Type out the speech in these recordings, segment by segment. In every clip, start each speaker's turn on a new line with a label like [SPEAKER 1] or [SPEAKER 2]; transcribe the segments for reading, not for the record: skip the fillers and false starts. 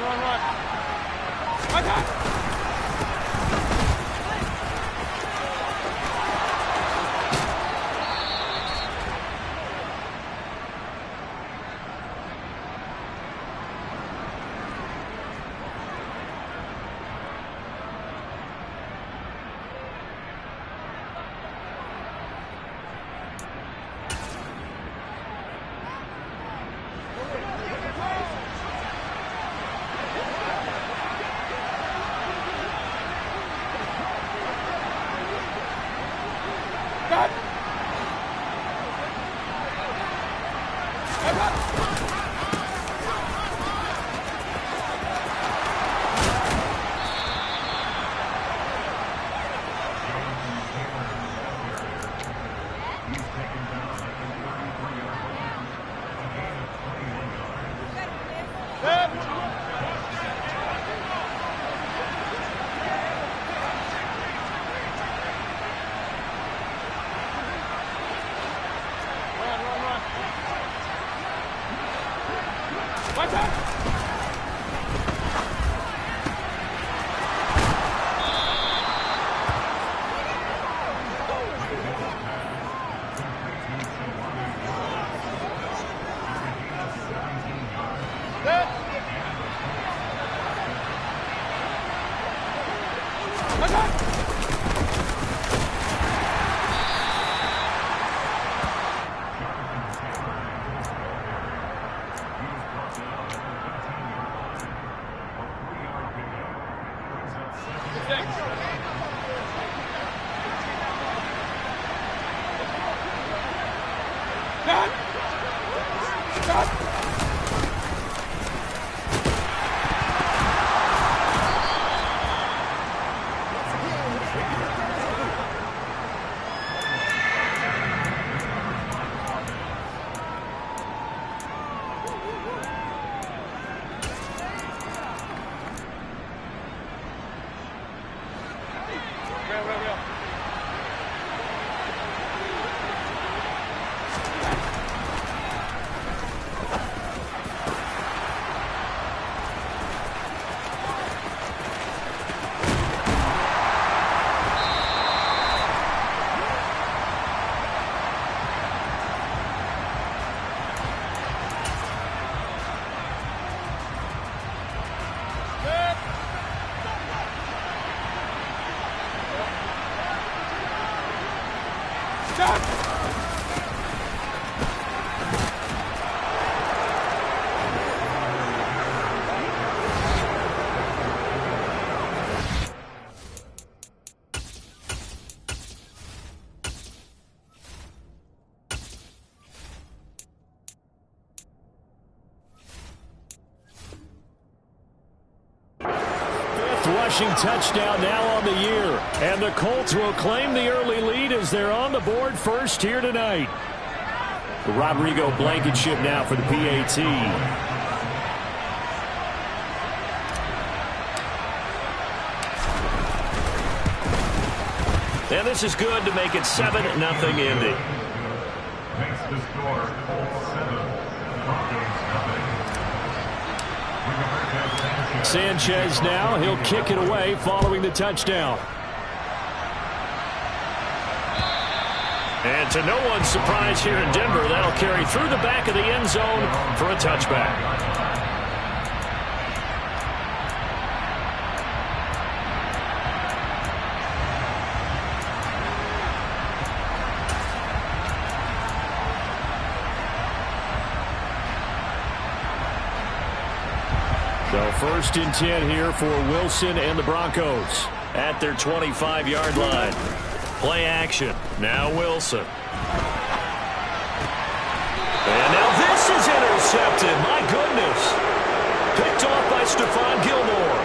[SPEAKER 1] run. Attack!
[SPEAKER 2] Rushing touchdown now on the year. And the Colts will claim the early lead as they're on the board first here tonight. The Rodrigo Blankenship now for the PAT. And this is good to make it 7-0 Indy.
[SPEAKER 3] Makes the score Colts 7, Broncos nothing.
[SPEAKER 2] Sanchez now, he'll kick it away following the touchdown. And to no one's surprise here in Denver, that'll carry through the back of the end zone for a touchback. So first and 10 here for Wilson and the Broncos at their 25-yard line. Play action. Now Wilson. And now this is intercepted. My goodness. Picked off by Stephon Gilmore.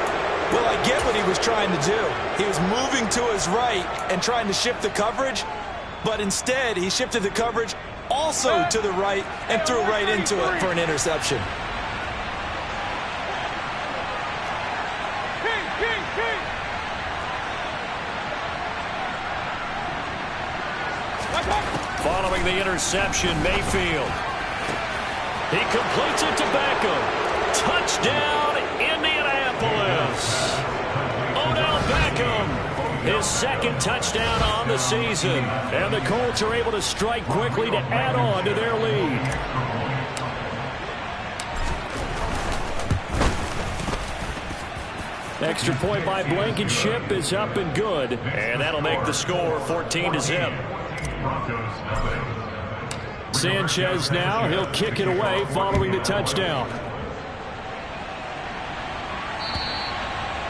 [SPEAKER 4] Well, I get what he was trying to do. He was moving to his right and trying to shift the coverage, but instead he shifted the coverage also to the right and threw right into it for an interception.
[SPEAKER 2] Following the interception, Mayfield. He completes it to Beckham. Touchdown, Indianapolis. his second touchdown on the season. And the Colts are able to strike quickly to add on to their lead. Extra point by Blankenship is up and good. And that'll make the score 14-0. Sanchez now, he'll kick it away following the touchdown.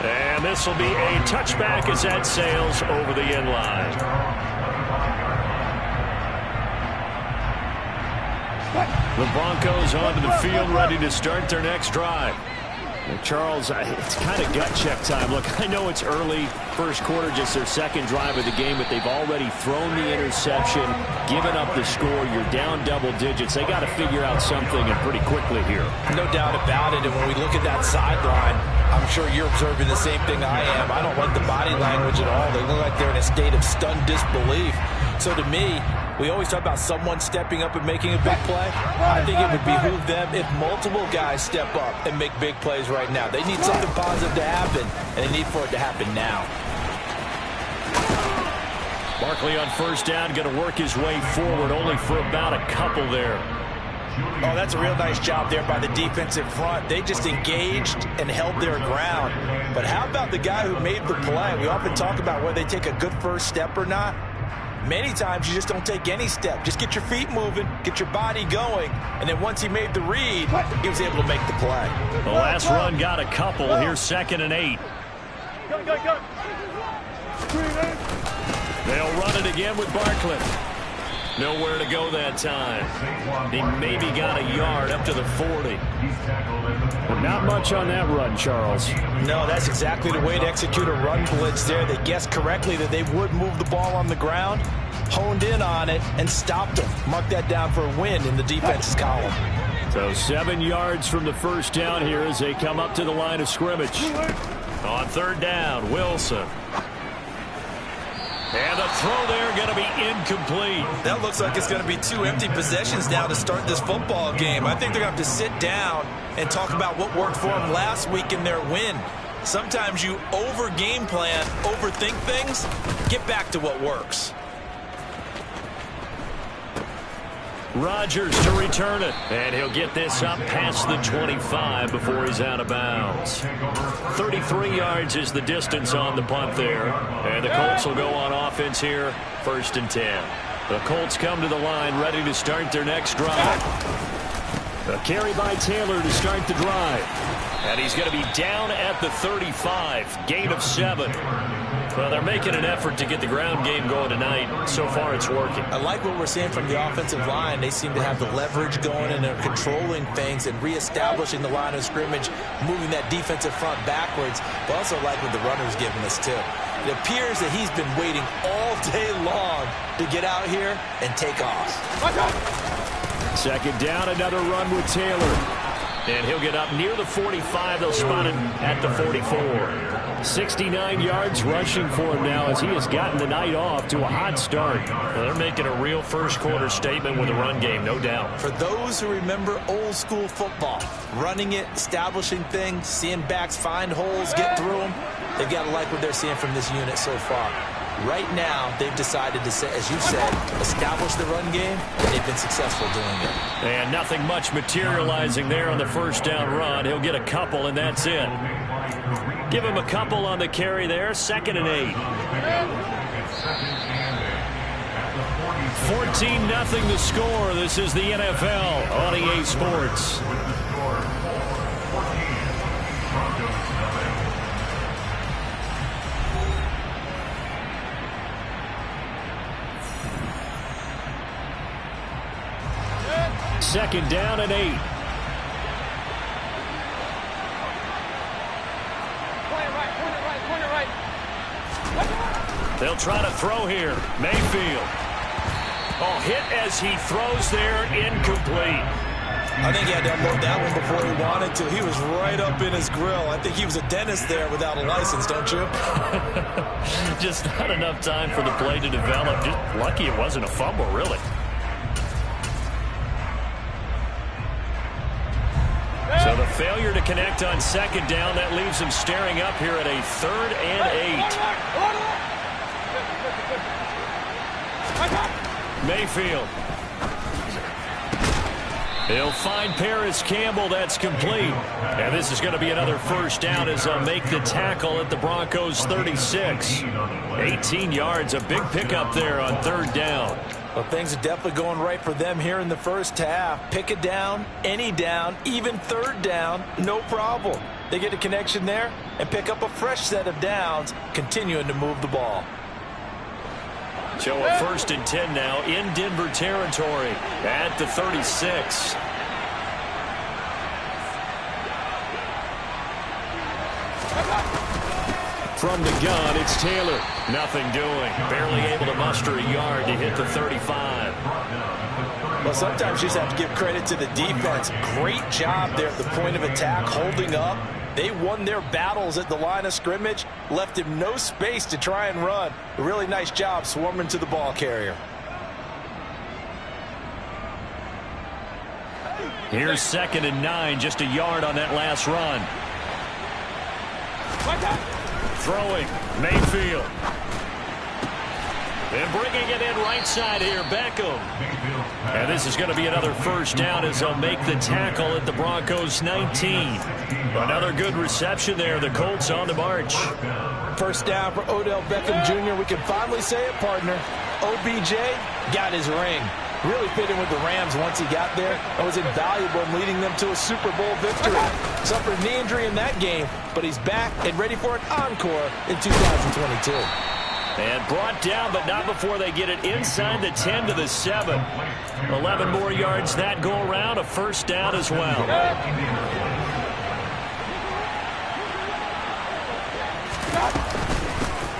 [SPEAKER 2] And this will be a touchback as that sails over the end line. The Broncos onto the field, ready to start their next drive. Charles, it's kind of gut check time. Look, I know it's early, first quarter, just their second drive of the game, but they've already thrown the interception, given up the score. You're down double digits. They got to figure out something, and pretty quickly here.
[SPEAKER 4] No doubt about it, and when we look at that sideline, I'm sure you're observing the same thing I am. I don't like the body language at all. They look like they're in a state of stunned disbelief. So to me, we always talk about someone stepping up and making a big play. I think it would behoove them if multiple guys step up and make big plays right now. They need something positive to happen, and they need for it to happen now.
[SPEAKER 2] Barkley on first down, going to work his way forward, only for about a couple there.
[SPEAKER 4] Oh, that's a real nice job there by the defensive front. They just engaged and held their ground. But how about the guy who made the play? We often talk about whether they take a good first step or not. Many times you just don't take any step. Just get your feet moving, get your body going, and then once he made the read, he was able to make the play.
[SPEAKER 2] The last run got a couple. Here's 2nd and 8.
[SPEAKER 1] Go.
[SPEAKER 2] They'll run it again with Barkley. Nowhere to go that time. He maybe got a yard up to the 40.
[SPEAKER 3] But
[SPEAKER 2] not much on that run, Charles.
[SPEAKER 4] No, that's exactly the way to execute a run blitz there. They guessed correctly that they would move the ball on the ground, honed in on it, and stopped them. Mark that down for a win in the defense's column.
[SPEAKER 2] So 7 yards from the first down here as they come up to the line of scrimmage. On 3rd down, Wilson. And the throw there going to be incomplete.
[SPEAKER 4] That looks like it's going to be 2 empty possessions now to start this football game. I think they're going to have to sit down and talk about what worked for them last week in their win. Sometimes you over-game plan, overthink things. Get back to what works.
[SPEAKER 2] Rodgers to return it. And he'll get this up past the 25 before he's out of bounds. 33 yards is the distance on the punt there. And the Colts will go on offense here, 1st and 10. The Colts come to the line ready to start their next drive. A carry by Taylor to start the drive. And he's going to be down at the 35. Gain of 7. Well, they're making an effort to get the ground game going tonight. So far, it's working. I like what we're seeing from the offensive line. They seem to have the leverage going, and they're controlling things and reestablishing the line of scrimmage, moving that defensive front backwards. But also like what the runner's giving us, too. It appears that he's been waiting all day long to get out here and take off. 2nd down, another run with Taylor. And he'll get up near the 45. They'll spot him at the 44. 69 yards rushing for him now as he has gotten the night off to a hot start. Well, they're making a real first quarter statement with a run game, no doubt.
[SPEAKER 4] For those who remember old school football, running it, establishing things, seeing backs find holes, get through them, they've got to like what they're seeing from this unit so far. Right now, they've decided to, as you said, establish the run game, and they've been successful doing it.
[SPEAKER 2] And nothing much materializing there on the first down run. He'll get a couple, and that's it. Give him a couple on the carry there. 2nd and 8. 14-0 the score. This is the NFL on EA Sports. Second down and 8. They'll try to throw here. Mayfield. Oh, hit as he throws there, incomplete.
[SPEAKER 4] I think he had to unload that one before he wanted to. He was right up in his grill. I think he was a dentist there without a license, don't you?
[SPEAKER 2] Just not enough time for the play to develop. Just lucky it wasn't a fumble, really. So the failure to connect on 2nd down, that leaves him staring up here at a 3rd and 8. Mayfield. He'll find Paris Campbell. That's complete. And this is going to be another first down as they'll make the tackle at the Broncos 36. 18 yards, a big pickup there on third down.
[SPEAKER 4] Well, things are definitely going right for them here in the first half. Pick a down, any down, even third down, no problem. They get a connection there and pick up a fresh set of downs, continuing to move the ball.
[SPEAKER 2] So a 1st and 10 now in Denver territory at the 36. From the gun, it's Taylor. Nothing doing. Barely able to muster a yard to hit the 35.
[SPEAKER 4] Well, sometimes you just have to give credit to the defense. Great job there at the point of attack, holding up. They won their battles at the line of scrimmage, left him no space to try and run. A really nice job swarming to the ball carrier.
[SPEAKER 2] Here's 2nd and 9, just a yard on that last run. Throwing, Mayfield. And bringing it in right side here, Beckham. And this is going to be another first down as they'll make the tackle at the Broncos 19. Another good reception there. The Colts on the march.
[SPEAKER 4] First down for Odell Beckham Jr. We can finally say it, partner. OBJ got his ring. Really fit in with the Rams once he got there and was invaluable in leading them to a Super Bowl victory. Suffered a knee injury in that game, but he's back and ready for an encore in 2022.
[SPEAKER 2] And brought down, but not before they get it inside the 10 to the 7. 11 more yards that go around, a first down as well.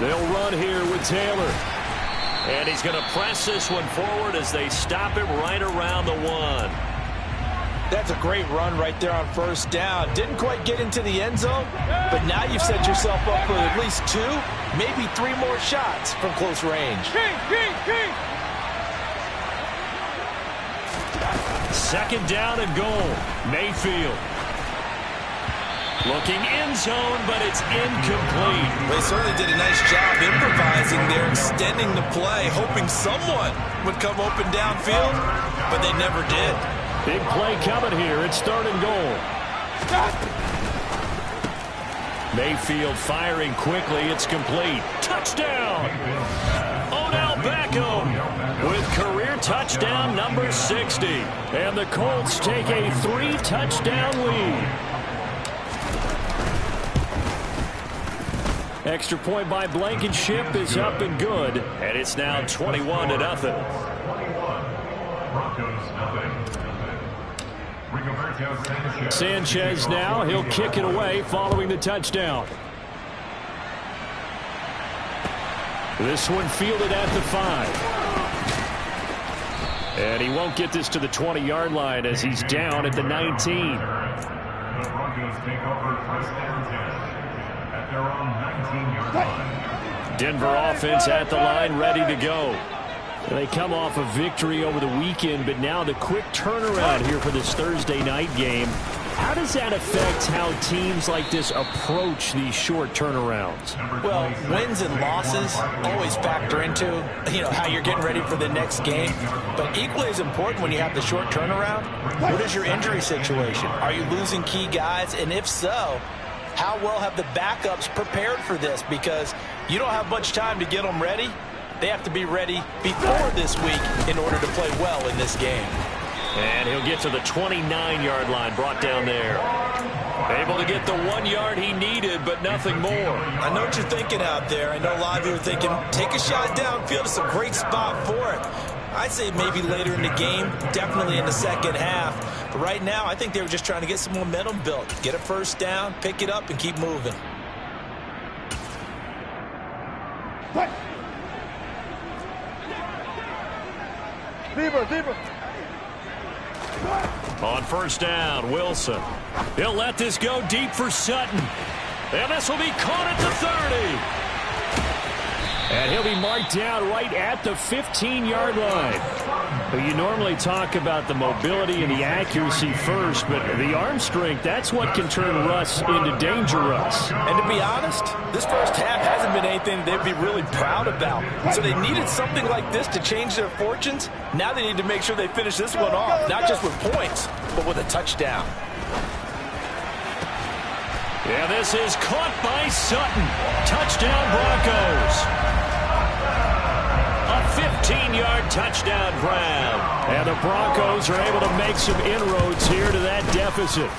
[SPEAKER 2] They'll run here with Taylor. And he's going to press this one forward as they stop him right around the 1.
[SPEAKER 4] That's a great run right there on first down. Didn't quite get into the end zone, but now you've set yourself up for at least 2, maybe 3 more shots from close range.
[SPEAKER 2] 2nd down and goal. Mayfield. Looking end zone, but it's incomplete.
[SPEAKER 4] They certainly did a nice job improvising there, extending the play, hoping someone would come open downfield, but they never did.
[SPEAKER 2] Big play coming here. It's 3rd and goal. Mayfield firing quickly. It's complete. Touchdown! Odell Beckham with career touchdown number 60. And the Colts take a 3-touchdown lead. Extra point by Blankenship is up and good. And it's now 21-0. Sanchez now, he'll kick it away following the touchdown. This one fielded at the 5. And he won't get this to the 20-yard line as he's down at the 19.
[SPEAKER 3] The Broncos take over first and 10 at their own 19-yard line.
[SPEAKER 2] Denver offense at the line, ready to go. They come off a victory over the weekend, but now the quick turnaround here for this Thursday night game. How does that affect how teams like this approach these short turnarounds?
[SPEAKER 4] Well, wins and losses always factor into, how you're getting ready for the next game. But equally as important when you have the short turnaround, what is your injury situation? Are you losing key guys? And if so, how well have the backups prepared for this? Because you don't have much time to get them ready. They have to be ready before this week in order to play well in this game.
[SPEAKER 2] And he'll get to the 29-yard line, brought down there. Able to get the 1 yard he needed, but nothing more.
[SPEAKER 4] I know what you're thinking out there. I know a lot of you are thinking, take a shot downfield. It's a great spot for it. I'd say maybe later in the game, definitely in the second half. But right now, I think they were just trying to get some momentum built. Get a first down, pick it up, and keep moving.
[SPEAKER 1] Deeper.
[SPEAKER 2] On first down, Wilson. He'll let this go deep for Sutton. And this will be caught at the 30. And he'll be marked down right at the 15-yard line. But you normally talk about the mobility and the accuracy first, but the arm strength, that's what can turn Russ into danger Russ.
[SPEAKER 4] And to be honest, this first half hasn't been anything they'd be really proud about. So they needed something like this to change their fortunes. Now they need to make sure they finish this one off, not just with points, but with a touchdown.
[SPEAKER 2] Yeah, this is caught by Sutton. Touchdown, Broncos. A 15-yard touchdown grab. And the Broncos are able to make some inroads here to that deficit.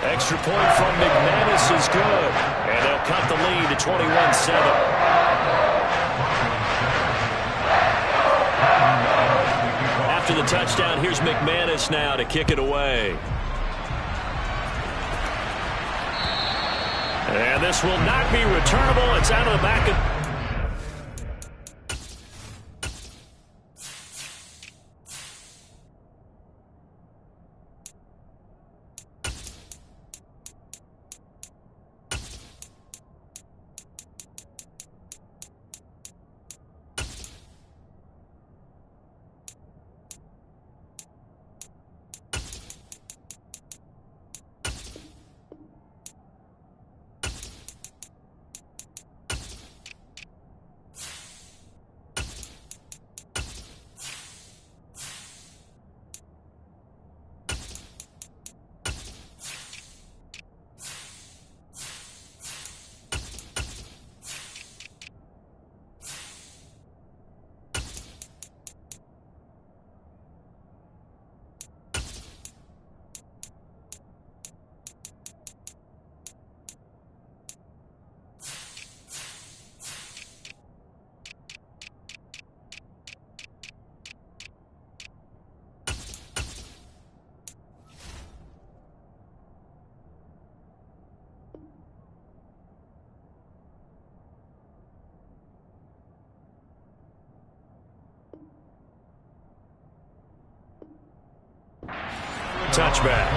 [SPEAKER 2] Extra point from McManus is good. And they'll cut the lead to 21-7. After the touchdown, here's McManus now to kick it away. And this will not be returnable. It's out of the back of... touchback.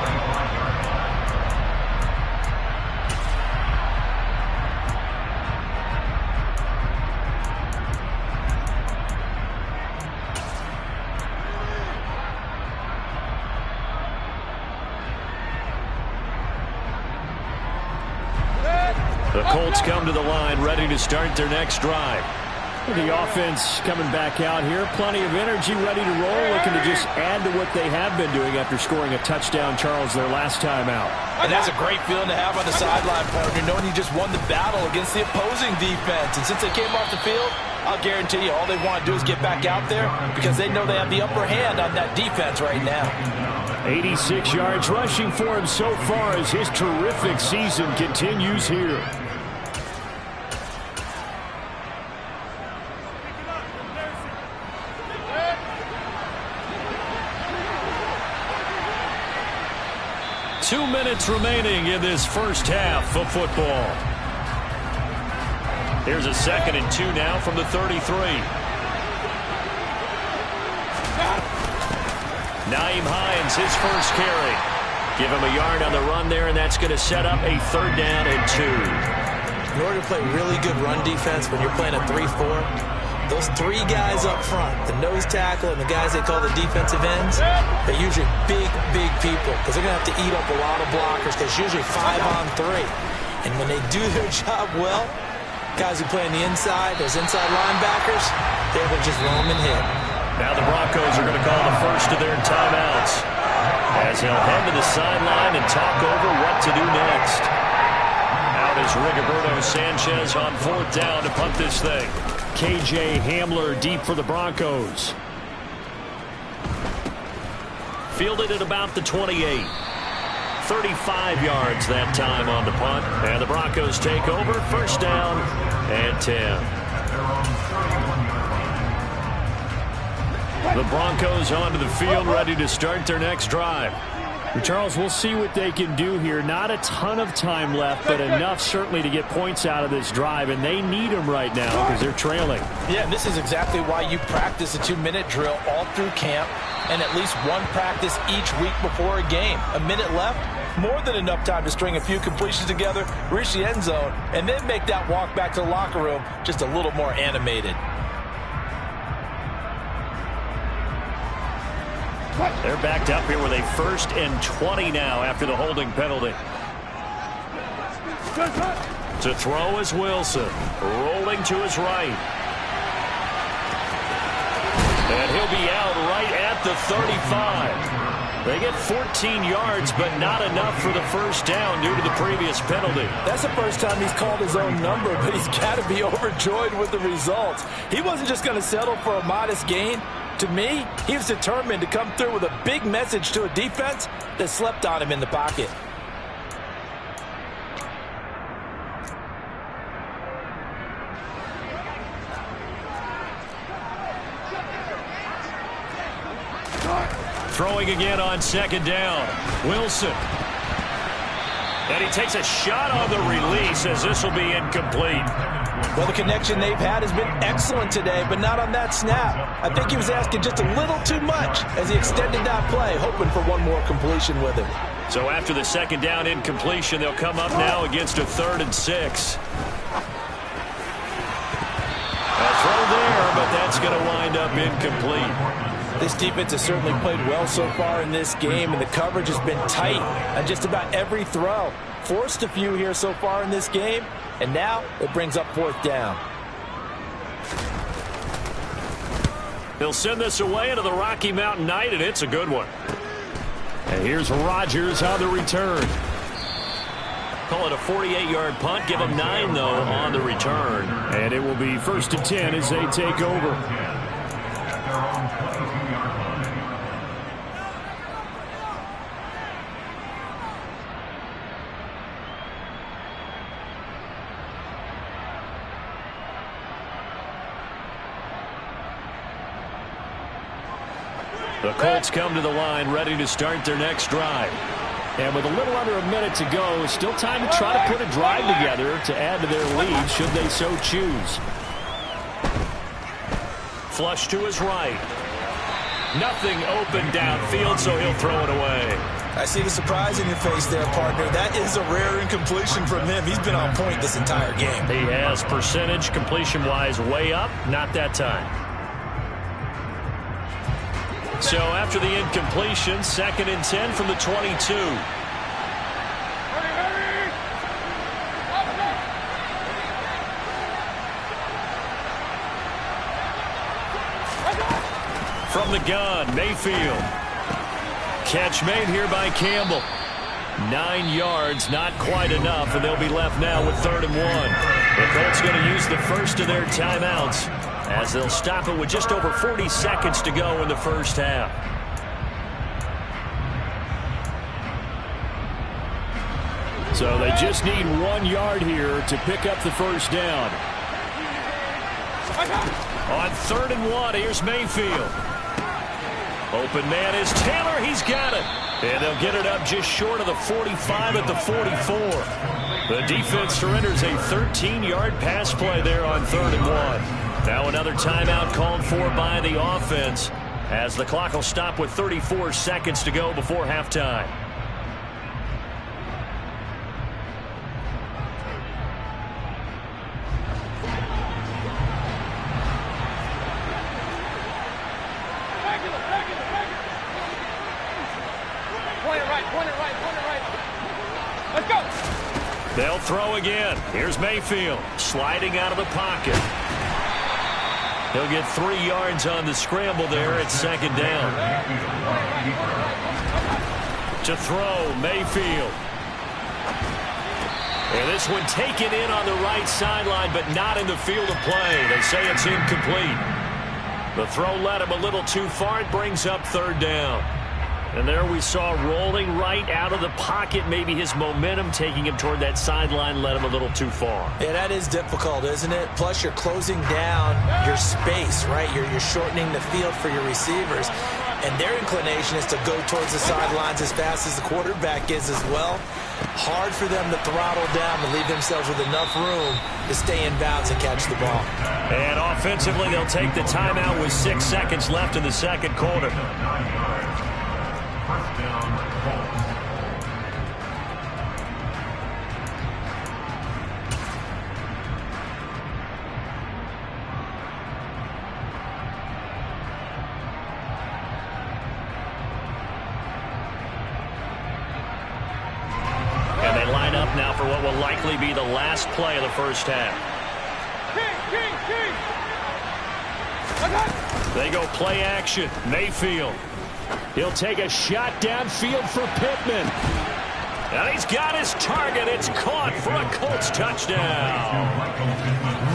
[SPEAKER 2] The Colts come to the line, ready to start their next drive. The offense coming back out here. Plenty of energy, ready to roll, looking to just add to what they have been doing after scoring a touchdown, Charles, their last time out.
[SPEAKER 4] And that's a great feeling to have on the sideline, partner, knowing you just won the battle against the opposing defense. And since they came off the field, I'll guarantee you all they want to do is get back out there because they know they have the upper hand on that defense right now.
[SPEAKER 2] 86 yards rushing for him so far as his terrific season continues here. Two minutes remaining in this first half of football. Here's a 2nd and 2 now from the 33. Nyheim Hines, his first carry. Give him a yard on the run there, and that's going to set up a 3rd down and 2.
[SPEAKER 4] In order to play really good run defense when you're playing a 3-4, those 3 guys up front, the nose tackle and the guys they call the defensive ends, they're usually big people because they're going to have to eat up a lot of blockers because it's usually 5-on-3. And when they do their job well, guys who play on the inside, those inside linebackers, they're able to just roam and hit.
[SPEAKER 2] Now the Broncos are going to call the first of their timeouts as they'll head to the sideline and talk over what to do next. Out is Rigoberto Sanchez on 4th down to punt this thing. KJ Hamler deep for the Broncos. Fielded at about the 28. 35 yards that time on the punt. And the Broncos take over. 1st down and 10. The Broncos onto the field ready to start their next drive. Charles, we'll see what they can do here. Not a ton of time left, but enough certainly to get points out of this drive, and they need them right now because they're trailing.
[SPEAKER 4] Yeah, and this is exactly why you practice a 2-minute drill all through camp and at least one practice each week before a game. A minute left, more than enough time to string a few completions together, reach the end zone, and then make that walk back to the locker room just a little more animated.
[SPEAKER 2] They're backed up here with a 1st and 20 now after the holding penalty. To throw is Wilson, rolling to his right. And he'll be out right at the 35. They get 14 yards, but not enough for the first down due to the previous penalty.
[SPEAKER 4] That's the first time he's called his own number, but he's got to be overjoyed with the results. He wasn't just going to settle for a modest gain. To me, he was determined to come through with a big message to a defense that slept on him in the pocket.
[SPEAKER 2] Throwing again on 2nd down. Wilson. And he takes a shot on the release as this will be incomplete.
[SPEAKER 4] Well, the connection they've had has been excellent today, but not on that snap. I think he was asking just a little too much as he extended that play, hoping for one more completion with him.
[SPEAKER 2] So after the 2nd down incompletion, they'll come up now against a 3rd and 6. A throw there, but that's going to wind up incomplete.
[SPEAKER 4] This defense has certainly played well so far in this game, and the coverage has been tight on just about every throw. Forced a few here so far in this game, and now it brings up 4th down.
[SPEAKER 2] They'll send this away into the Rocky Mountain Night, and it's a good one. And here's Rodgers on the return. Call it a 48-yard punt. Give them 9, though, on the return. And it will be 1st and 10 as they take over. The Colts come to the line ready to start their next drive. And with a little under a minute to go, still time to try to put a drive together to add to their lead should they so choose. Flush to his right. Nothing open downfield, so he'll throw it away.
[SPEAKER 4] I see the surprise in your face there, partner. That is a rare incompletion from him. He's been on point this entire game.
[SPEAKER 2] He has percentage completion-wise way up, not that time. So after the incompletion, 2nd and 10 from the 22. From the gun, Mayfield. Catch made here by Campbell. 9 yards, not quite enough, and they'll be left now with 3rd and 1. The Colts going to use the first of their timeouts, as they'll stop it with just over 40 seconds to go in the first half. So they just need 1 yard here to pick up the first down. On 3rd and 1, here's Mayfield. Open man is Taylor. He's got it. And they'll get it up just short of the 45 at the 44. The defense surrenders a 13-yard pass play there on 3rd and 1. Now another timeout called for by the offense, as the clock will stop with 34 seconds to go before halftime.
[SPEAKER 1] Let's go.
[SPEAKER 2] They'll throw again. Here's Mayfield sliding out of the pocket. He'll get 3 yards on the scramble there at 2nd down. To throw, Mayfield. And this one taken in on the right sideline, but not in the field of play. They say it's incomplete. The throw led him a little too far. It brings up 3rd down. And there we saw rolling right out of the pocket. Maybe his momentum taking him toward that sideline led him a little too far.
[SPEAKER 4] Yeah, that is difficult, isn't it? Plus, you're closing down your space, right? You're shortening the field for your receivers. And their inclination is to go towards the sidelines as fast as the quarterback is as well. Hard for them to throttle down and leave themselves with enough room to stay in bounds and catch the ball.
[SPEAKER 2] And offensively, they'll take the timeout with 6 seconds left in the second quarter. Now for what will likely be the last play of the first half. They go play action. Mayfield. He'll take a shot downfield for Pittman. And he's got his target. It's caught for a Colts touchdown.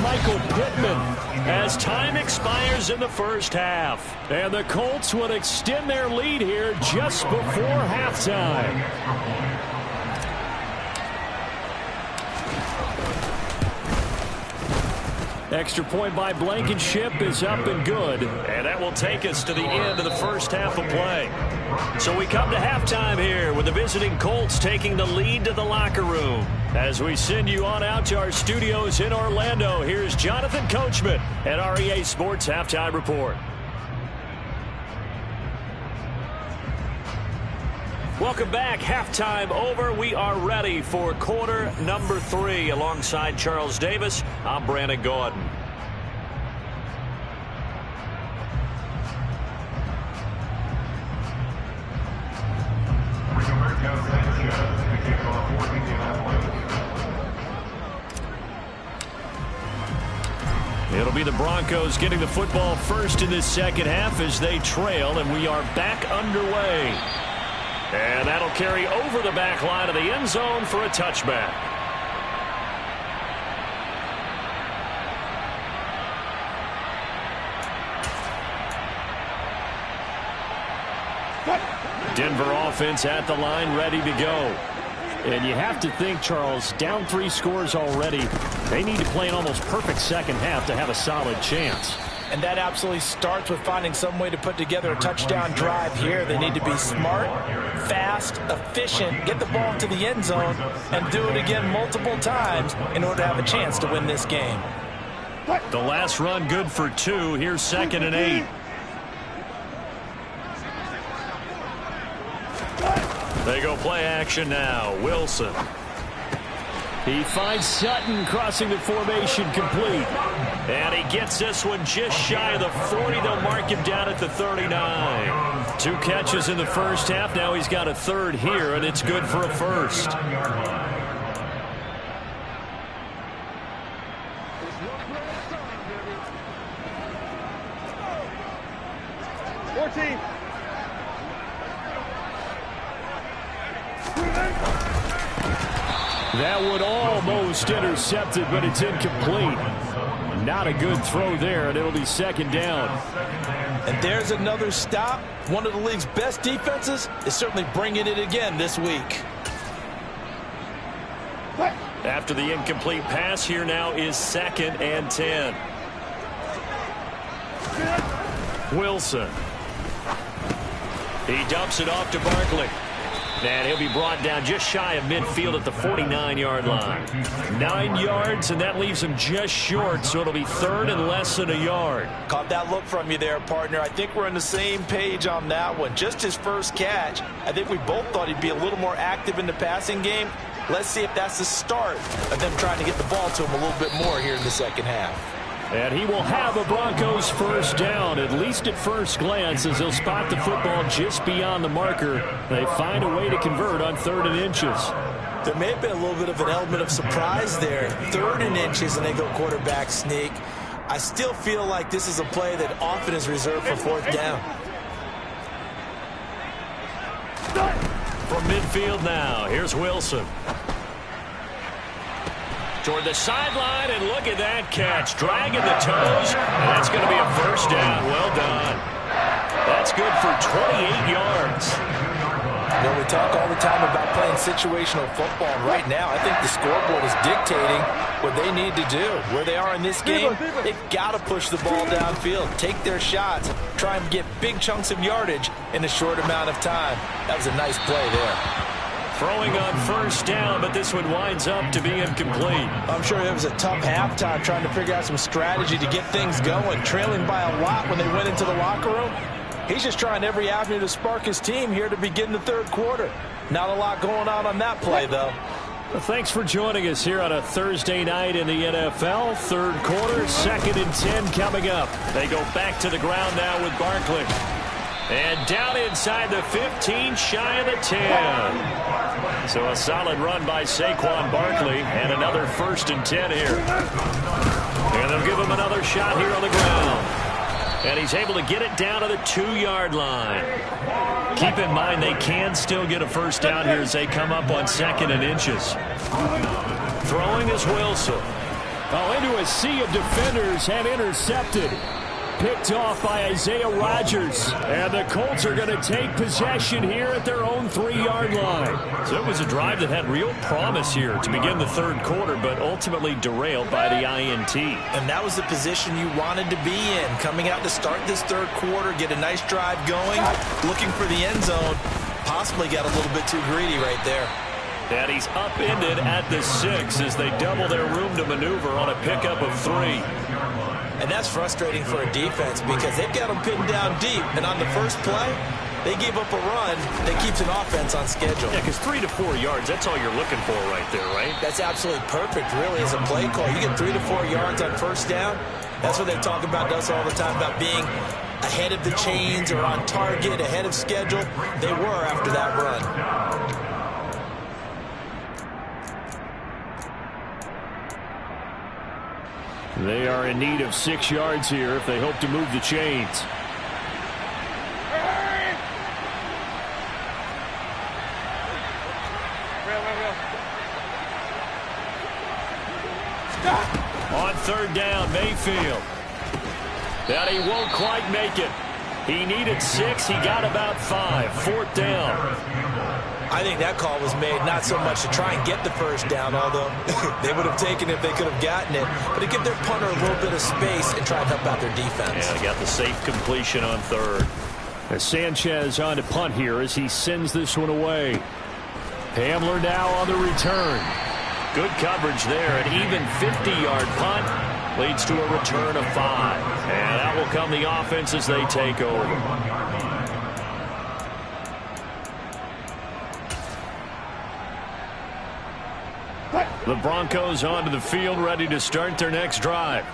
[SPEAKER 2] Michael Pittman as time expires in the first half. And the Colts would extend their lead here just before halftime. Extra point by Blankenship is up and good. And that will take us to the end of the first half of play. So we come to halftime here with the visiting Colts taking the lead to the locker room. As we send you on out to our studios in Orlando, here's Jonathan Coachman at REA Sports Halftime Report. Welcome back. Halftime over. We are ready for quarter number 3. Alongside Charles Davis, I'm Brandon Gordon. It'll be the Broncos getting the football first in this second half as they trail, and we are back underway. And that'll carry over the back line of the end zone for a touchback. Denver offense at the line, ready to go. And you have to think, Charles, down 3 scores already. They need to play an almost perfect second half to have a solid chance.
[SPEAKER 4] And that absolutely starts with finding some way to put together a touchdown drive here. They need to be smart, fast, efficient, get the ball to the end zone, and do it again multiple times in order to have a chance to win this game.
[SPEAKER 2] The last run good for 2. Here's 2nd and 8. They go play action now. Wilson. He finds Sutton crossing the formation complete. And he gets this one just shy of the 40. They'll mark him down at the 39. 2 catches in the first half. Now he's got a 3rd here, and it's good for a first.
[SPEAKER 1] 14.
[SPEAKER 2] That would almost intercepted, but it's incomplete. Not a good throw there, and it'll be 2nd down.
[SPEAKER 4] And there's another stop. One of the league's best defenses is certainly bringing it again this week.
[SPEAKER 2] After the incomplete pass, here now is 2nd and 10. Wilson. He dumps it off to Barkley. And he'll be brought down just shy of midfield at the 49-yard line. 9 yards, and that leaves him just short, so it'll be 3rd and less than a yard.
[SPEAKER 4] Caught that look from you there, partner. I think we're on the same page on that one. Just his first catch. I think we both thought he'd be a little more active in the passing game. Let's see if that's the start of them trying to get the ball to him a little bit more here in the second half.
[SPEAKER 2] And he will have a Broncos first down, at least at first glance, as he'll spot the football just beyond the marker. They find a way to convert on 3rd and inches.
[SPEAKER 4] There may have been a little bit of an element of surprise there. 3rd and inches, and they go quarterback sneak. I still feel like this is a play that often is reserved for 4th down.
[SPEAKER 2] From midfield now, here's Wilson. Toward the sideline, and look at that catch. Dragging the toes, and that's going to be a first down. Well done. That's good for 28 yards.
[SPEAKER 4] You know, we talk all the time about playing situational football, and right now I think the scoreboard is dictating what they need to do. Where they are in this game, they've got to push the ball downfield, take their shots, try and get big chunks of yardage in a short amount of time. That was a nice play there.
[SPEAKER 2] Throwing on first down, but this one winds up to be incomplete.
[SPEAKER 4] I'm sure it was a tough halftime trying to figure out some strategy to get things going, trailing by a lot when they went into the locker room. He's just trying every avenue to spark his team here to begin the third quarter. Not a lot going on that play, though.
[SPEAKER 2] Well, thanks for joining us here on a Thursday night in the NFL. Third quarter, 2nd and 10 coming up. They go back to the ground now with Barkley. And down inside the 15, shy of the 10. So a solid run by Saquon Barkley, and another 1st and 10 here. And they'll give him another shot here on the ground. And he's able to get it down to the 2-yard line. Keep in mind they can still get a first down here as they come up on 2nd and inches. Throwing is Wilson.
[SPEAKER 5] Oh, into a sea of defenders and intercepted. Picked off by Isaiah Rodgers. And the Colts are going to take possession here at their own 3-yard line.
[SPEAKER 2] So it was a drive that had real promise here to begin the third quarter, but ultimately derailed by the INT.
[SPEAKER 4] And that was the position you wanted to be in. Coming out to start this third quarter, get a nice drive going, looking for the end zone. Possibly got a little bit too greedy right there.
[SPEAKER 2] And he's upended at the 6 as they double their room to maneuver on a pickup of 3.
[SPEAKER 4] And that's frustrating for a defense because they've got them pinned down deep. And on the first play, they gave up a run that keeps an offense on schedule.
[SPEAKER 2] Yeah, because 3 to 4 yards, that's all you're looking for right there, right?
[SPEAKER 4] That's absolutely perfect, really, as a play call. You get 3 to 4 yards on first down. That's what they talk about to us all the time, about being ahead of the chains or on target, ahead of schedule. They were after that run.
[SPEAKER 2] They are in need of 6 yards here if they hope to move the chains. On 3rd down, Mayfield. That he won't quite make it. He needed 6. He got about 5. 4th down.
[SPEAKER 4] I think that call was made not so much to try and get the first down, although they would have taken it if they could have gotten it, but to give their punter a little bit of space and try and help out their defense.
[SPEAKER 2] Yeah, they got the safe completion on 3rd.
[SPEAKER 5] As Sanchez on to punt here as he sends this one away. Hamler now on the return.
[SPEAKER 2] Good coverage there. An even 50-yard punt leads to a return of 5. And that will come the offense as they take over. The Broncos onto the field, ready to start their next drive.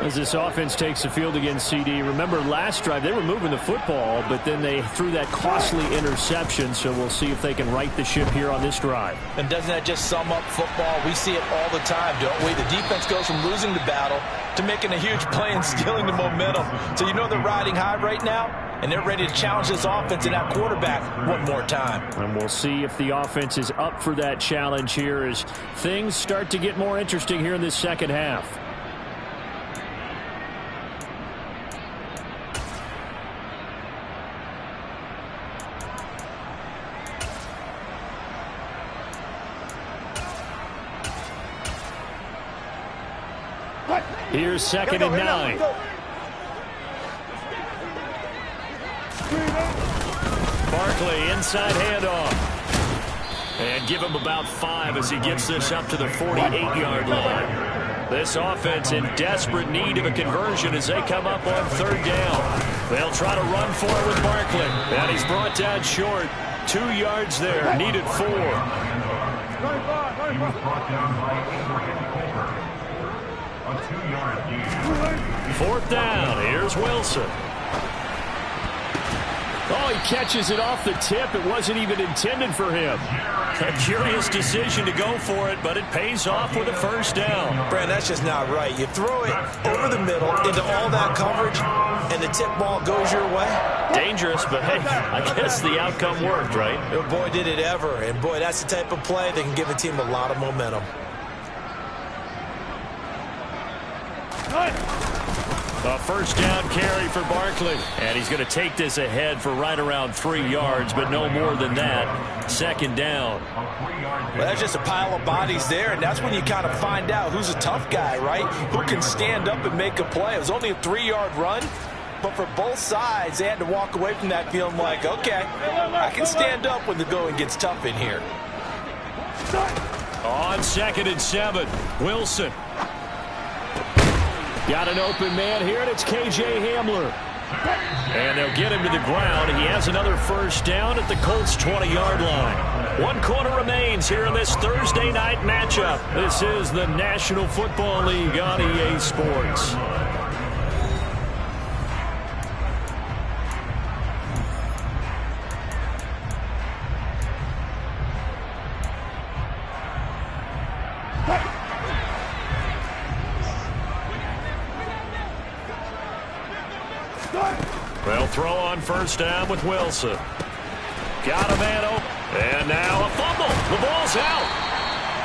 [SPEAKER 5] As this offense takes the field against CD. Remember last drive they were moving the football, but then they threw that costly interception, so we'll see if they can right the ship here on this drive.
[SPEAKER 4] And doesn't that just sum up football? We see it all the time, don't we? The defense goes from losing the battle to making a huge play and stealing the momentum. So you know they're riding high right now, and they're ready to challenge this offense and that quarterback one more time.
[SPEAKER 5] And we'll see if the offense is up for that challenge here as things start to get more interesting here in this second half. Here's 2nd and 9.
[SPEAKER 2] Barkley, inside handoff. And give him about 5 as he gets this up to the 48-yard line. This offense in desperate need of a conversion as they come up on 3rd down. They'll try to run for it with Barkley. And he's brought down short. 2 yards there, needed 4.
[SPEAKER 3] He was brought down by Abraham Colbert. A 2-yard gain.
[SPEAKER 2] 4th down. Here's Wilson.
[SPEAKER 5] Oh, he catches it off the tip. It wasn't even intended for him.
[SPEAKER 2] A curious decision to go for it, but it pays off with a first down.
[SPEAKER 4] Brad, that's just not right. You throw it over the middle into all that coverage, and the tip ball goes your way.
[SPEAKER 2] Dangerous, but hey, I guess the outcome worked, right?
[SPEAKER 4] Oh, boy, did it ever. And, boy, that's the type of play that can give a team a lot of momentum.
[SPEAKER 2] A first down carry for Barkley. And he's going to take this ahead for right around 3 yards, but no more than that. Second down.
[SPEAKER 4] Well, that's just a pile of bodies there, and that's when you kind of find out who's a tough guy, right? Who can stand up and make a play. It was only a 3-yard run, but for both sides, they had to walk away from that feeling like, okay, I can stand up when the going gets tough in here.
[SPEAKER 2] On 2nd and 7, Wilson. Got an open man here, and it's K.J. Hamler. And they'll get him to the ground. He has another first down at the Colts' 20-yard line. 1 quarter remains here in this Thursday night matchup. This is the National Football League on EA Sports. They'll throw on first down with Wilson. Got a man open. And now a fumble. The ball's out.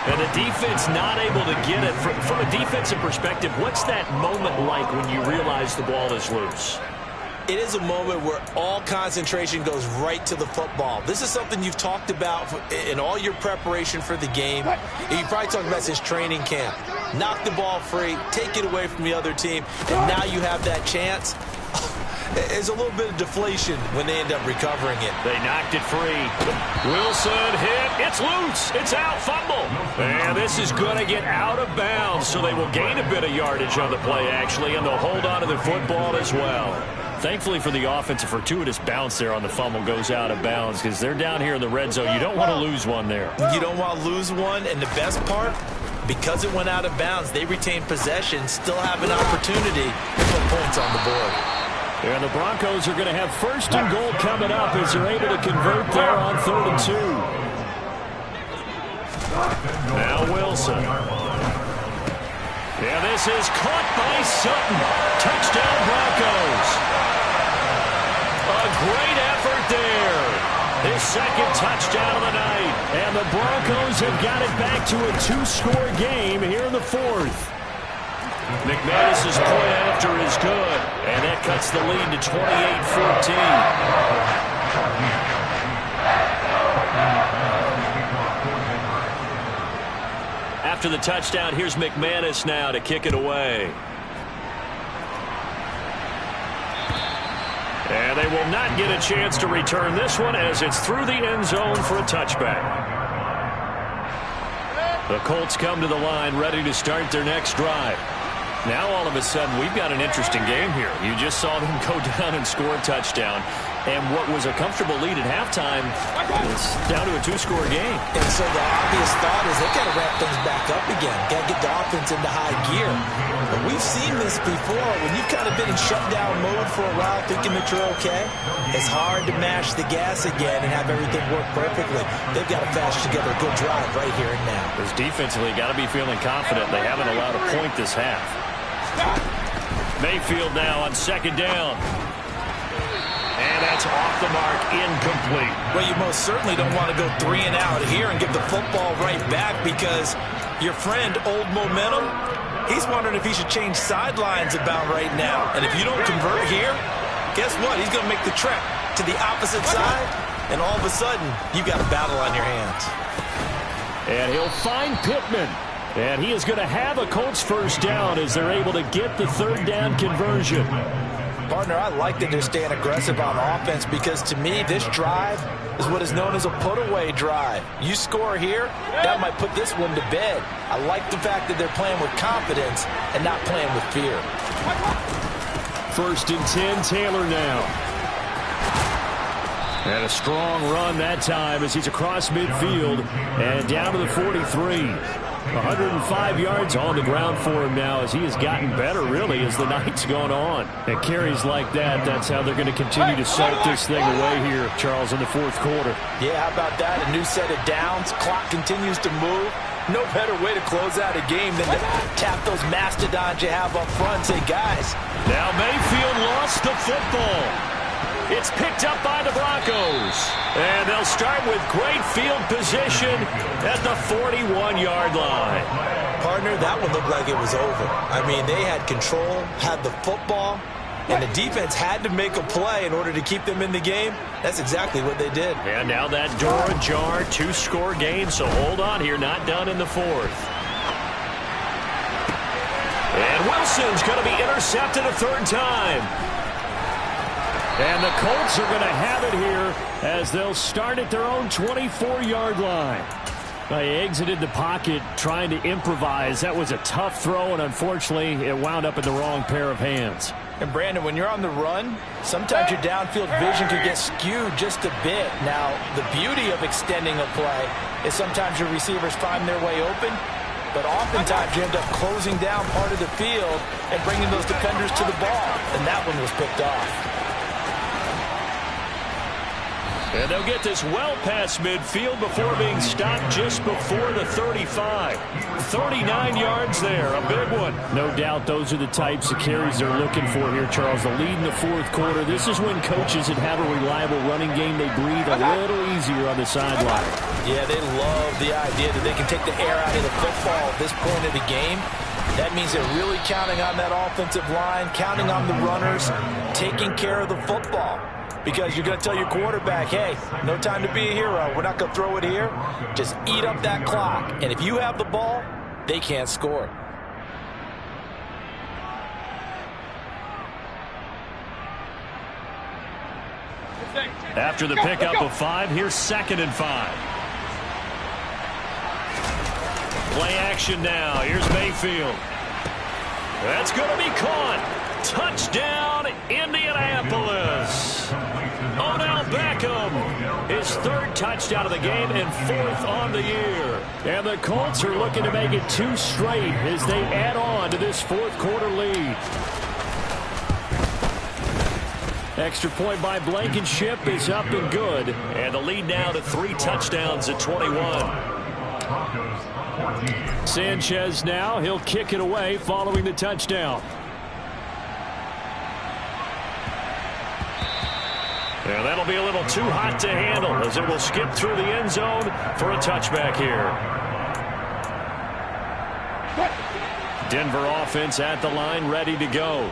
[SPEAKER 2] And the defense not able to get it. From a defensive perspective, what's that moment like when you realize the ball is loose?
[SPEAKER 4] It is a moment where all concentration goes right to the football. This is something you've talked about in all your preparation for the game. You probably talked about since training camp. Knock the ball free, take it away from the other team, and now you have that chance. There's a little bit of deflation when they end up recovering it.
[SPEAKER 2] They knocked it free. Wilson hit. It's loose. It's out. Fumble. And this is going to get out of bounds, so they will gain a bit of yardage on the play, actually, and they'll hold on to the football as well. Thankfully for the offense, a fortuitous bounce there on the fumble goes out of bounds because they're down here in the red zone. You don't want to lose one there.
[SPEAKER 4] You don't want to lose one, and the best part, because it went out of bounds, they retain possession, still have an opportunity to put points on the board.
[SPEAKER 5] And the Broncos are going to have 1st and goal coming up as they're able to convert there on 3rd and 2.
[SPEAKER 2] Now Wilson. Yeah, this is caught by Sutton. Touchdown Broncos. A great effort there. His 2nd touchdown of the night. And the Broncos have got it back to a 2-score game here in the 4th. McManus's point after is good, and that cuts the lead to 28-14. After the touchdown, here's McManus now to kick it away. And they will not get a chance to return this one as it's through the end zone for a touchback. The Colts come to the line ready to start their next drive. Now all of a sudden we've got an interesting game here. You just saw them go down and score a touchdown. And what was a comfortable lead at halftime is down to a 2-score game.
[SPEAKER 4] And so the obvious thought is they've got to wrap things back up again. Got to get the offense into high gear. But we've seen this before. When you've kind of been in shutdown mode for a while thinking that you're okay, it's hard to mash the gas again and have everything work perfectly. They've got to fast together a good drive right here and now.
[SPEAKER 2] Because defensively, got to be feeling confident. They haven't allowed a point this half. Mayfield now on 2nd down. And that's off the mark, incomplete.
[SPEAKER 4] Well, you most certainly don't want to go 3 and out here and give the football right back because your friend, Old Momentum, he's wondering if he should change sidelines about right now. And if you don't convert here, guess what? He's going to make the trek to the opposite side, and all of a sudden, you've got a battle on your hands.
[SPEAKER 5] And he'll find Pittman. And he is going to have a Colts first down as they're able to get the 3rd down conversion.
[SPEAKER 4] Partner, I like that they're staying aggressive on offense because to me, this drive is what is known as a put-away drive. You score here, that might put this one to bed. I like the fact that they're playing with confidence and not playing with fear.
[SPEAKER 5] 1st and 10, Taylor now. And a strong run that time as he's across midfield and down to the 43. 105 yards on the ground for him now as he has gotten better, really, as the night's gone on. And carries like that, that's how they're going to continue to salt this thing away here, Charles, in the 4th quarter.
[SPEAKER 4] Yeah, how about that? A new set of downs. Clock continues to move. No better way to close out a game than to tap those mastodons you have up front and say, guys.
[SPEAKER 2] Now Mayfield lost the football. It's picked up by the Broncos. And they'll start with great field position at the 41-yard line.
[SPEAKER 4] Partner, that one looked like it was over. I mean, they had control, had the football, and the defense had to make a play in order to keep them in the game. That's exactly what they did.
[SPEAKER 2] And now that door ajar, 2-score game, so hold on here, not done in the fourth. And Wilson's going to be intercepted a third time. And the Colts are going to have it here as they'll start at their own 24-yard line. They exited the pocket trying to improvise. That was a tough throw, and unfortunately, it wound up in the wrong pair of hands.
[SPEAKER 4] And, Brandon, when you're on the run, sometimes your downfield vision can get skewed just a bit. Now, the beauty of extending a play is sometimes your receivers find their way open, but oftentimes you end up closing down part of the field and bringing those defenders to the ball, and that one was picked off.
[SPEAKER 2] And they'll get this well past midfield before being stopped just before the 35. 39 yards there, a big one.
[SPEAKER 5] No doubt those are the types of carries they're looking for here, Charles. The lead in the fourth quarter. This is when coaches that have a reliable running game, they breathe a little easier on the sideline.
[SPEAKER 4] Yeah, they love the idea that they can take the air out of the football at this point of the game. That means they're really counting on that offensive line, counting on the runners, taking care of the football. Because you're going to tell your quarterback, hey, no time to be a hero. We're not going to throw it here. Just eat up that clock. And if you have the ball, they can't score.
[SPEAKER 2] After the pickup of 5, here's 2nd and 5. Play action now. Here's Mayfield. That's going to be caught. Touchdown, Indianapolis. Odell Beckham, his 3rd touchdown of the game and 4th on the year.
[SPEAKER 5] And the Colts are looking to make it 2 straight as they add on to this fourth quarter lead. Extra point by Blankenship is up and good.
[SPEAKER 2] And the lead now to 3 touchdowns at 21.
[SPEAKER 5] Sanchez now, he'll kick it away following the touchdown.
[SPEAKER 2] And that'll be a little too hot to handle as it will skip through the end zone for a touchback here. Denver offense at the line, ready to go.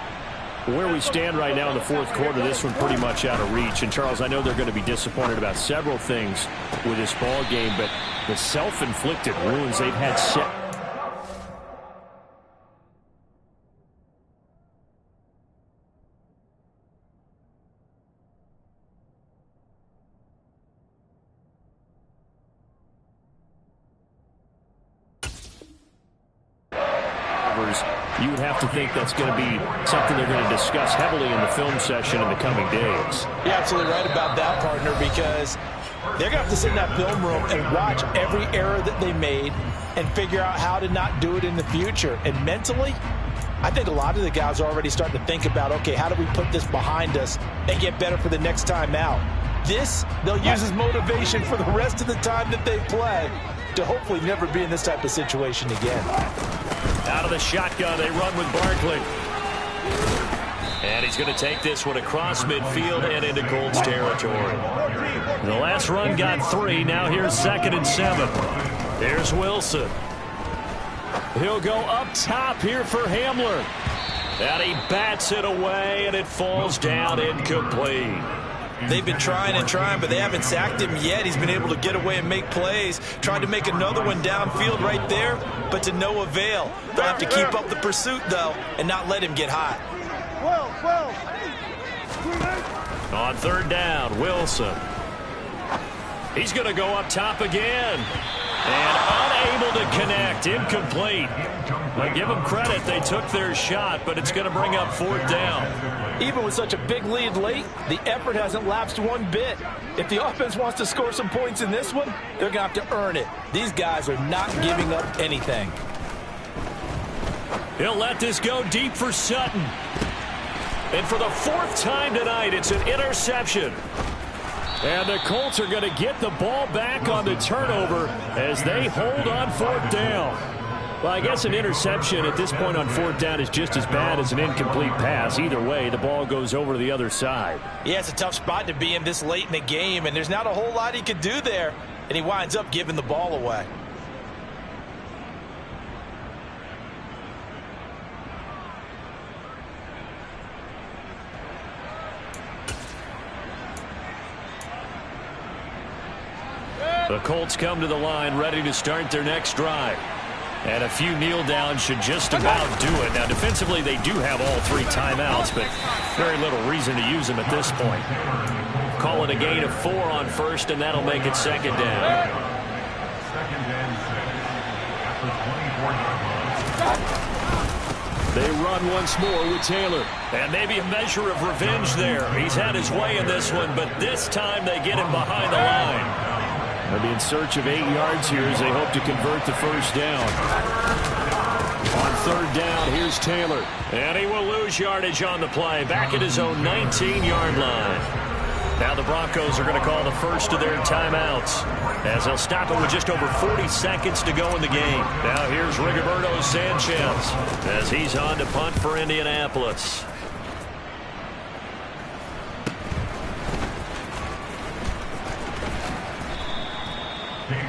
[SPEAKER 5] Where we stand right now in the fourth quarter, this one pretty much out of reach. And, Charles, I know they're going to be disappointed about several things with this ball game, but the self-inflicted wounds they've had set. You would have to think that's going to be something they're going to discuss heavily in the film session in the coming days.
[SPEAKER 4] You're absolutely right about that, partner, because they're going to have to sit in that film room and watch every error that they made and figure out how to not do it in the future. And mentally, I think a lot of the guys are already starting to think about, okay, how do we put this behind us and get better for the next time out? This, they'll use as motivation for the rest of the time that they play to hopefully never be in this type of situation again.
[SPEAKER 2] Out of the shotgun, they run with Barkley. And he's going to take this one across midfield and into Colts territory. The last run got 3. Now here's 2nd and 7. Here's Wilson.
[SPEAKER 5] He'll go up top here for Hamler.
[SPEAKER 2] And he bats it away, and it falls down incomplete.
[SPEAKER 4] They've been trying and trying, but they haven't sacked him yet. He's been able to get away and make plays. Tried to make another one downfield right there, but to no avail. They'll have to keep up the pursuit, though, and not let him get hot.
[SPEAKER 2] On 3rd down, Wilson. He's going to go up top again. And unable to connect. Incomplete. I give them credit. They took their shot, but it's going to bring up 4th down.
[SPEAKER 4] Even with such a big lead late, the effort hasn't lapsed one bit. If the offense wants to score some points in this one, they're going to have to earn it. These guys are not giving up anything.
[SPEAKER 2] He'll let this go deep for Sutton. And for the 4th time tonight, it's an interception.
[SPEAKER 5] And the Colts are going to get the ball back on the turnover as they hold on 4th down. Well, I guess an interception at this point on 4th down is just as bad as an incomplete pass. Either way, the ball goes over to the other side.
[SPEAKER 4] Yeah, it's a tough spot to be in this late in the game, and there's not a whole lot he could do there, and he winds up giving the ball away.
[SPEAKER 2] The Colts come to the line ready to start their next drive. And a few kneel downs should just about do it. Now, defensively, they do have all 3 timeouts, but very little reason to use them at this point. Call it a gain of 4 on first, and that'll make it second down.
[SPEAKER 3] Second and 6 at the 24-yard line.
[SPEAKER 5] They run once more with Taylor.
[SPEAKER 2] And maybe a measure of revenge there. He's had his way in this one, but this time they get him behind the line.
[SPEAKER 5] They'll be in search of 8 yards here as they hope to convert the first down. On third down, here's Taylor.
[SPEAKER 2] And he will lose yardage on the play. Back at his own 19-yard line. Now the Broncos are going to call the first of their timeouts, as they'll stop it with just over 40 seconds to go in the game. Now here's Rigoberto Sanchez as he's on to punt for Indianapolis.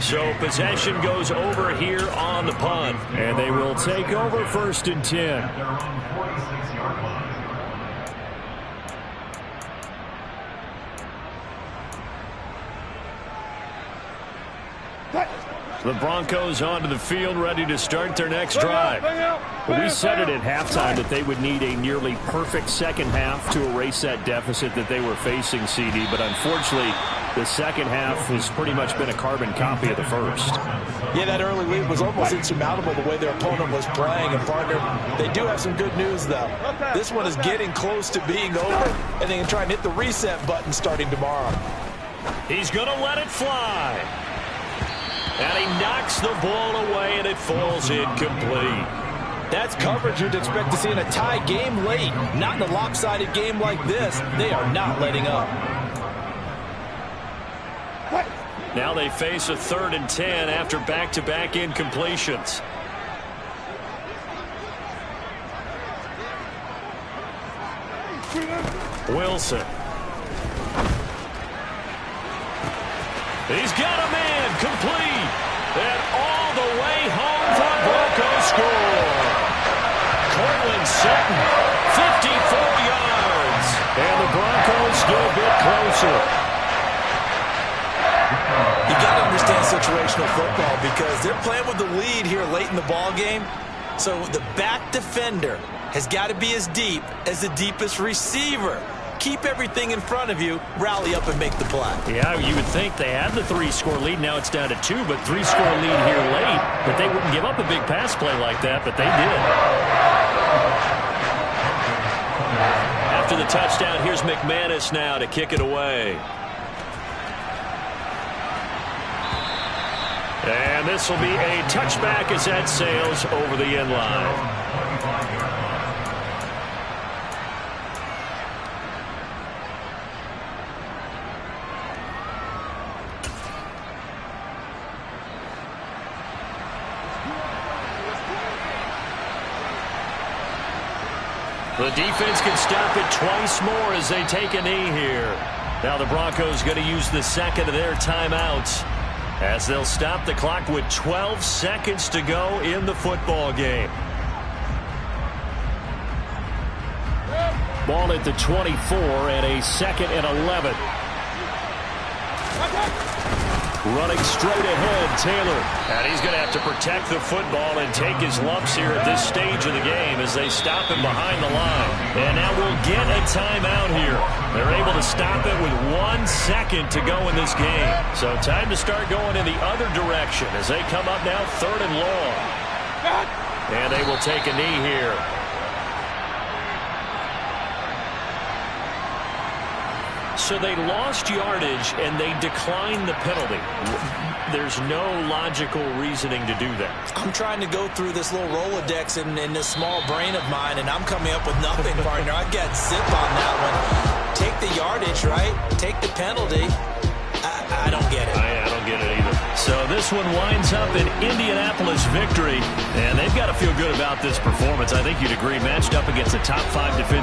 [SPEAKER 2] So possession goes over here on the punt.
[SPEAKER 5] And they will take over first and 10.
[SPEAKER 3] At their own 46-yard line.
[SPEAKER 2] The Broncos onto the field ready to start their next drive.
[SPEAKER 5] Well, we said it at halftime that they would need a nearly perfect second half to erase that deficit that they were facing, CD. But unfortunately, the second half has pretty much been a carbon copy of the first.
[SPEAKER 4] Yeah, that early lead was almost insurmountable the way their opponent was playing. And, partner, they do have some good news, though. This one is getting close to being over, and they can try and hit the reset button starting tomorrow.
[SPEAKER 2] He's going to let it fly. And he knocks the ball away, and it falls incomplete.
[SPEAKER 4] That's coverage you'd expect to see in a tie game late. Not in a lopsided game like this. They are not letting up.
[SPEAKER 2] Now they face a 3rd and 10 after back-to-back incompletions. Wilson. He's got a man complete. And all the way home for a Broncos score. Cortland Sutton, 54 yards. And the Broncos get a bit closer.
[SPEAKER 4] You got to understand situational football because they're playing with the lead here late in the ball game. So the back defender has got to be as deep as the deepest receiver. Keep everything in front of you, rally up and make the play.
[SPEAKER 2] Yeah, you would think they had the 3-score lead. Now it's down to 2, but 3-score lead here late. But they wouldn't give up a big pass play like that, but they did. After the touchdown, here's McManus now to kick it away. And this will be a touchback as that sails over the end line. The defense can stop it twice more as they take a knee here. Now the Broncos going to use the second of their timeouts as they'll stop the clock with 12 seconds to go in the football game.
[SPEAKER 5] Ball at the 24 and a 2nd and 11. Running straight ahead, Taylor.
[SPEAKER 2] And he's going to have to protect the football and take his lumps here at this stage of the game as they stop him behind the line. And now we'll get a timeout here. They're able to stop it with 1 second to go in this game. So time to start going in the other direction as they come up now 3rd and long. And they will take a knee here. So they lost yardage and they declined the penalty. There's no logical reasoning to do that.
[SPEAKER 4] I'm trying to go through this little Rolodex in this small brain of mine, and I'm coming up with nothing, partner. I got zip on that one. Take the yardage, right? Take the penalty. I don't get it.
[SPEAKER 2] I don't get it either. So this one winds up an Indianapolis victory, and they've got to feel good about this performance. I think you'd agree, matched up against a top 5 defensive